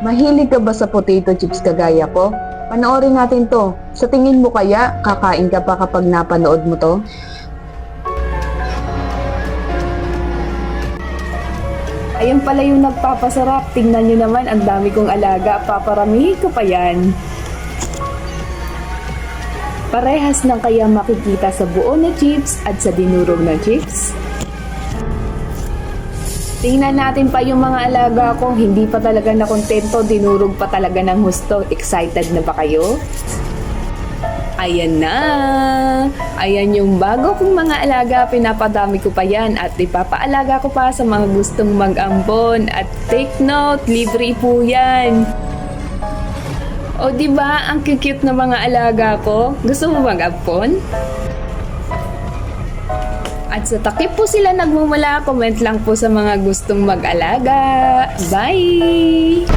Mahilig ka ba sa potato chips kagaya ko? Panoorin natin to. Sa tingin mo kaya, kakain ka pa kapag napanood mo to? Ayan pala yung nagpapasarap. Tingnan nyo naman, ang dami kong alaga. Paparamihin ko pa yan. Parehas ng kaya makikita sa buo na chips at sa dinurog na chips. Tingnan natin pa yung mga alaga ko. Hindi pa talaga nakontento. Dinurog pa talaga ng husto. Excited na ba kayo? Ayan na! Ayan yung bago kong mga alaga. Pinapadami ko pa yan at ipapaalaga ko pa sa mga gustong mag-ambon. At take note, libre po yan. O diba, ang cute na mga alaga ko? Gusto mo mag-ambon? At sa takip po sila nagmumula. Comment lang po sa mga gustong mag-alaga. Bye!